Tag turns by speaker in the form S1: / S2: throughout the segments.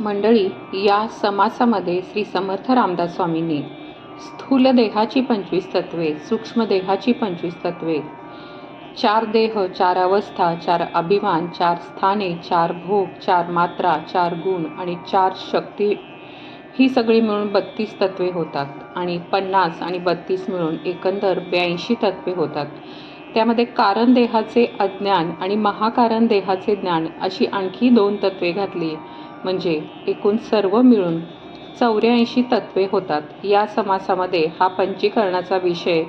S1: मंडळी, या समासामध्ये श्री समर्थ रामदास स्वामींनी स्थूल देहाची 25 तत्वे, सूक्ष्म देहाची 25 तत्वे, 4 देह, 4 अवस्था, 4 अभिमान, 4 स्थाने, 4 भोग, 4 मात्रा, 4 गुण आणि 4 शक्ती ही सगळी मिळून 32 तत्वे होतात आणि 50 आणि 32 मिळून एकंदर 82 तत्वे होतात. त्यामध्ये कारण देहाचे अज्ञान आणि महाकारण देहाचे ज्ञान अशी आणखी 2 तत्वे घातली म्हणजे एकूण सर्व मिळून 84 तत्वे होतात. या समासामध्ये हा पंचीकरणाचा विषय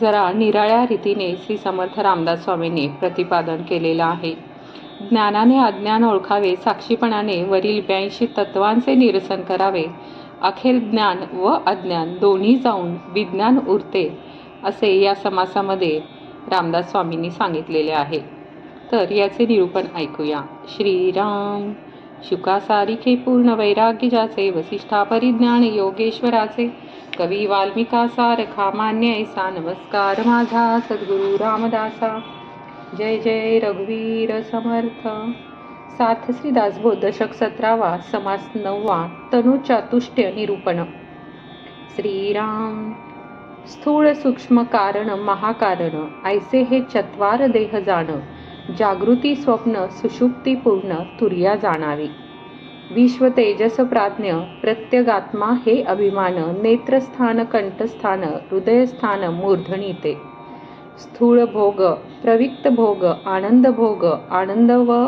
S1: जरा निराळ्या रीतीने श्री समर्थ रामदास स्वामींनी प्रतिपादन केलेला आहे. ज्ञानाने अज्ञान ओळखावे, साक्षीपणाने वरील 82 तत्वांचे निरसन करावे, अखेर ज्ञान व अज्ञान दोन्ही जाऊन विज्ञान उरते, असे या समासामध्ये रामदास स्वामींनी सांगितलेले आहे. तर याचे निरूपण ऐकूया. श्रीराम. शुकासारिखे पूर्ण वैराग्य ज्याचे, वसिष्ठा परिज्ञान योगेश्वराचे, कवी वाल्मिका सारखा मान्य ऐसा, नमस्कार माझा सद्गुरु रामदासा. जय जय रघुवीर समर्थ. सार्थ श्री दासबोध दशक 17वा, समास 9वा, तनु चातुष्ट्य निरूपण. श्रीराम. स्थूळ सूक्ष्म कारण महाकारण ऐसे हे चत्वार देह जाण, जागृती स्वप्न सुषुप्ती पूर्ण तुर्या जाणावी. विश्व तेजस प्राज्ञ प्रत्यगात्मा हे अभिमान, नेत्रस्थान कंठस्थान हृदयस्थान मूर्धनी ते. स्थूळ भोग, प्रविक्त भोग, आनंद भोग, आनंद व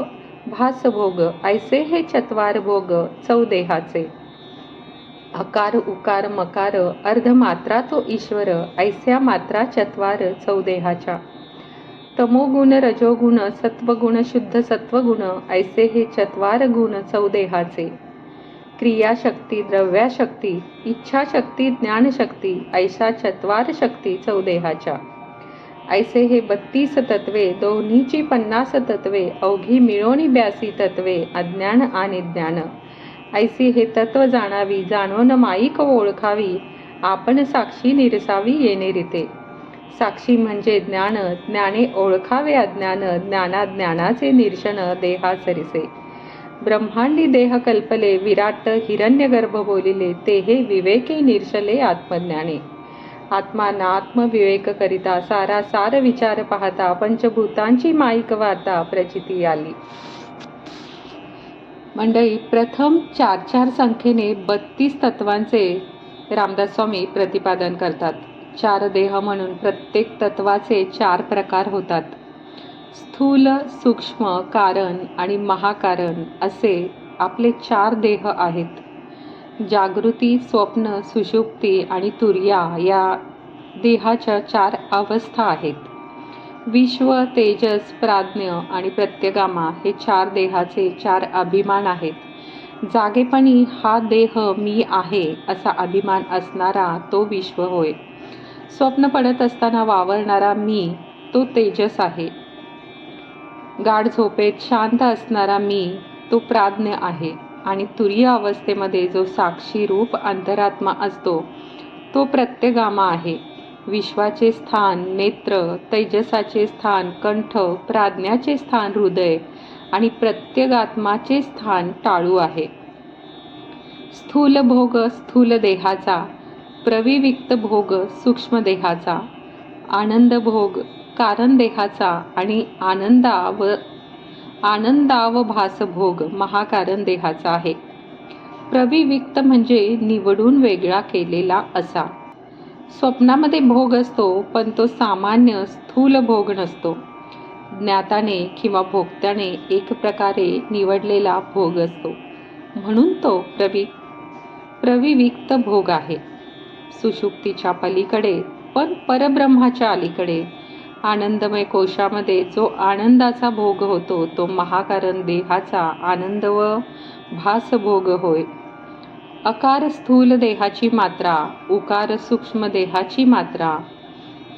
S1: भास भोग ऐसे हे चत्वार भोग चौदेहाचे. अकार उकार मकार अर्धमात्रा तो ईश्वर ऐस्या मात्रा चत्वार चौदेहाच्या. तमोगुण रजोगुण सत्वगुण शुद्ध सत्वगुण ऐसे हे चत्वार गुण चौदेहाचे. क्रियाशक्ती द्रव्याशक्ती इच्छाशक्ती ज्ञानशक्ती ऐसा चत्वार शक्ती चौदेहाच्या. ऐसे हे 32 तत्वे, दोन्हीची 50 तत्वे, अवघी मिळोनी 82 तत्वे, अज्ञान आणि ज्ञान. ऐसी हे तत्व जाणावी, जाणून माईक ओळखावी, आपण साक्षी निरसावी येणे रीते. साक्षी म्हणजे ज्ञान, ज्ञाने ओळखावे अज्ञान, ज्ञानाचे निरशन देहा सरिसे. ब्रह्मांडी देह कल्पले, विराट हिरण्यगर्भ बोलिले, ते हे विवेके निरशले आत्मज्ञाने. आत्मानात्म विवेक करिता सारा सार विचार पाहता, पंचभूतांची माईक वार्ता प्रचिती आली. मंडळी, प्रथम 4 संख्येने 32 तत्वांचे रामदास स्वामी प्रतिपादन करतात. 4 देह म्हणून प्रत्येक तत्वाचे 4 प्रकार होतात. स्थूल, सूक्ष्म, कारण आणि महाकारण असे आपले 4 देह आहेत. जागृती, स्वप्न, सुषुप्ती आणि तुर्या या देहाच्या 4 अवस्था आहेत. विश्व, तेजस, प्राज्ञ आणि प्रत्यगामा हे 4 देहाचे 4 अभिमान आहेत. जागेपणी हा देह मी आहे असा अभिमान असणारा तो विश्व होय. स्वप्न पडत असताना वावरणारा मी तो तेजस आहे. गाढ झोपेत शांत असणारा मी तो प्राज्ञ आहे आणि तुरीय अवस्थेमध्ये जो साक्षी रूप अंतरात्मा असतो तो प्रत्यगामा आहे. विश्वाचे स्थान नेत्र, तेजसाचे स्थान कंठ, प्राज्ञाचे स्थान हृदय आणि प्रत्यगात्माचे स्थान टाळू आहे. स्थूल भोग स्थूल देहाचा, प्रविविक्त भोग सूक्ष्म देहाचा, आनंद भोग कारण देहाचा आणि आनंदावभास भोग महाकारण देहाचा आहे. प्रविविक्त म्हणजे निवडून वेगळा केलेला असा. स्वप्नामध्ये भोग असतो, पण तो सामान्य स्थूल भोग नसतो. ज्ञाताने किंवा भोक्त्याने एक प्रकारे निवडलेला भोग असतो, म्हणून तो प्रविविक्त भोग आहे. सुषुप्तीच्या पलीकडे पण परब्रह्माच्या अलीकडे आनंदमय कोशामध्ये जो आनंदाचा भोग होतो तो महाकारण देहाचा आनंद व भास भोग होय. अकार स्थूल देहाची मात्रा, उकार सूक्ष्म देहाची मात्रा,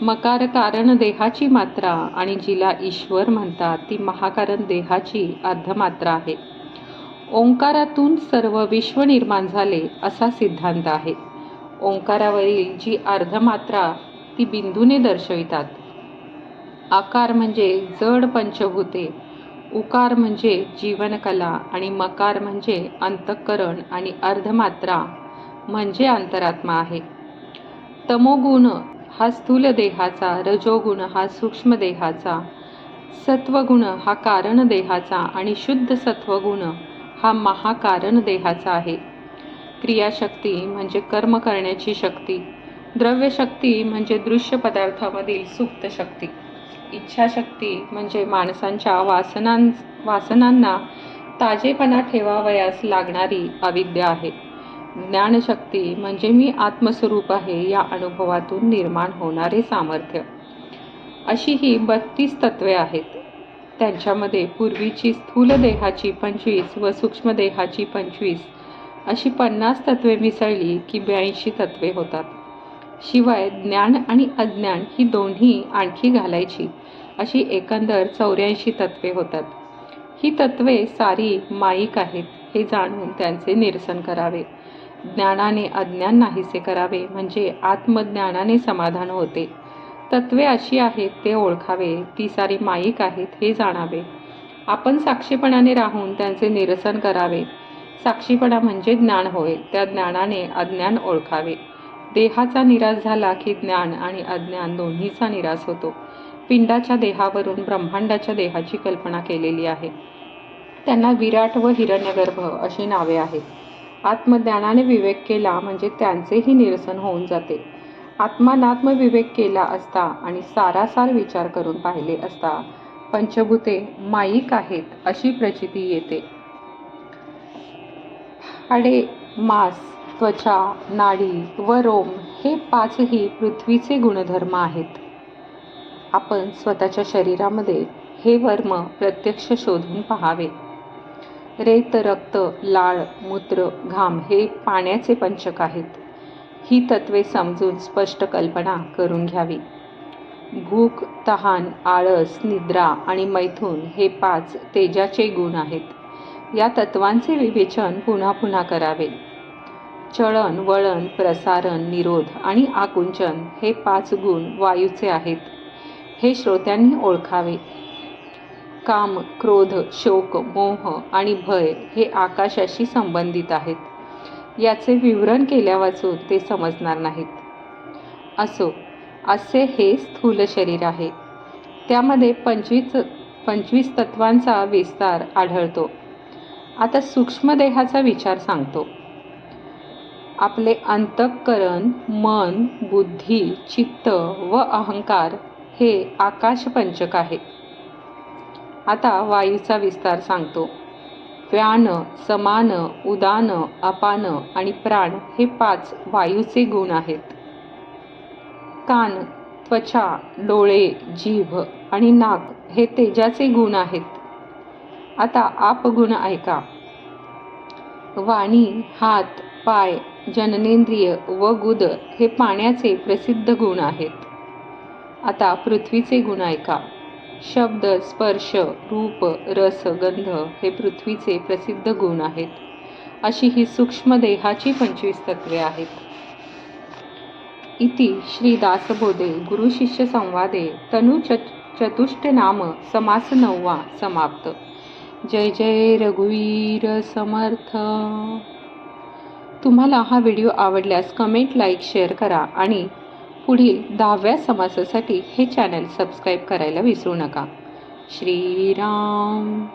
S1: मकार कारण देहाची मात्रा आणि जिला ईश्वर म्हणतात ती महाकारण देहाची अर्धमात्रा आहे. ओंकारातून सर्व विश्व निर्माण झाले असा सिद्धांत आहे. ओंकारावरील जी अर्धमात्रा ती बिंदूने दर्शवितात. आकार म्हणजे जड पंचभूते, उकार म्हणजे जीवनकला आणि मकार म्हणजे अंतःकरण आणि अर्धमात्रा म्हणजे अंतरात्मा आहे. तमोगुण हा स्थूल देहाचा, रजोगुण हा सूक्ष्म देहाचा, सत्वगुण हा कारण देहाचा आणि शुद्ध सत्वगुण हा महाकारण देहाचा आहे. क्रियाशक्ती म्हणजे कर्म करण्याची शक्ती, द्रव्यशक्ती म्हणजे दृश्य पदार्थामधील सुप्त शक्ती, इच्छाशक्ती म्हणजे माणसांच्या वासनांना ताजेपणा ठेवावयास लागणारी अविद्या आहे. ज्ञानशक्ती म्हणजे मी आत्मस्वरूप आहे या अनुभवातून निर्माण होणारे सामर्थ्य. अशी ही 32 तत्वे आहेत. त्यांच्यामध्ये पूर्वीची स्थूल देहाची 25 व सूक्ष्म देहाची 25 अशी 50 तत्वे मिसळली की 82 तत्वे होतात. शिवाय ज्ञान आणि अज्ञान ही दोन्ही आणखी घालायची अशी एकंदर 84 तत्वे होतात. ही तत्वे सारी माईक आहेत हे जाणून त्यांचे निरसन करावे. ज्ञानाने अज्ञान नाहीसे करावे म्हणजे आत्मज्ञानाने समाधान होते. तत्वे अशी आहेत ते ओळखावे, ती सारी माईक आहेत हे जाणावे. आपण साक्षीपणाने राहून त्यांचे निरसन करावे. साक्षीपणा म्हणजे ज्ञान होय. त्या ज्ञानाने अज्ञान ओळखावे. देहाचा निराश झाला की ज्ञान आणि अज्ञान दोन्हीचा निराश होतो. पिंडाच्या देहावरून ब्रह्मांडाच्या देहाची कल्पना केलेली आहे. त्यांना विराट व हिरण्यगर्भ अशी नावे आहेत. आत्मज्ञानाने विवेक केला म्हणजे त्यांचेही निरसन होऊन जाते. आत्मानात्म विवेक केला असता आणि सारासार विचार करून पाहिले असता पंचभूते माईक आहेत अशी प्रचिती येते. हाडे, मांस, त्वचा, नाडी व रोम हे 5ही पृथ्वीचे गुणधर्म आहेत. आपण स्वतःच्या शरीरामध्ये हे वर्म प्रत्यक्ष शोधून पाहावे. रेत, रक्त, लाळ, मूत्र, घाम हे पाण्याचे पंचक आहेत. ही तत्वे समजून स्पष्ट कल्पना करून घ्यावी. भूक, तहान, आळस, निद्रा आणि मैथुन हे 5 तेजाचे गुण आहेत. या तत्वांचे विवेचन पुन्हा पुन्हा करावे. चळन, वळण, प्रसारण, निरोध आणि आकुंचन हे 5 गुण वायूचे आहेत. हे श्रोत्यांनी ओळखावे. काम, क्रोध, शोक, मोह आणि भय हे आकाशाशी संबंधित आहेत. याचे विवरण केल्यावाचून ते समजणार नाहीत. असो, असे हे स्थूल शरीर आहे. त्यामध्ये 25 तत्वांचा विस्तार आढळतो. आता सूक्ष्म देहाचा विचार सांगतो. आपले अंतःकरण, मन, बुद्धी, चित्त व अहंकार हे आकाशपंचक आहे. आता वायूचा विस्तार सांगतो. व्यान, समान, उदान, अपान आणि प्राण हे 5 वायूचे गुण आहेत. कान, त्वचा, डोळे, जीभ आणि नाक हे तेजाचे गुण आहेत. आता आपगुण ऐका. वाणी, हात, पाय, जननेंद्रिय व गुद हे पाण्याचे प्रसिद्ध गुण आहेत. आता पृथ्वीचे गुण ऐका. शब्द, स्पर्श, रूप, रस, गंध हे पृथ्वीचे प्रसिद्ध गुण आहेत. अशी ही सूक्ष्म देहाची 25 तत्वे आहेत. इति श्री दासबोधे गुरुशिष्य संवादे तनु चतुष्ट नाम समास 9वा समाप्त. जय जय रघुवीर समर्थ. तुम्हाला हा व्हिडिओ आवडल्यास कमेंट, लाईक, शेअर करा आणि पुढील 10व्या समासासाठी हे चॅनल सबस्क्राईब करायला विसरू नका. श्रीराम.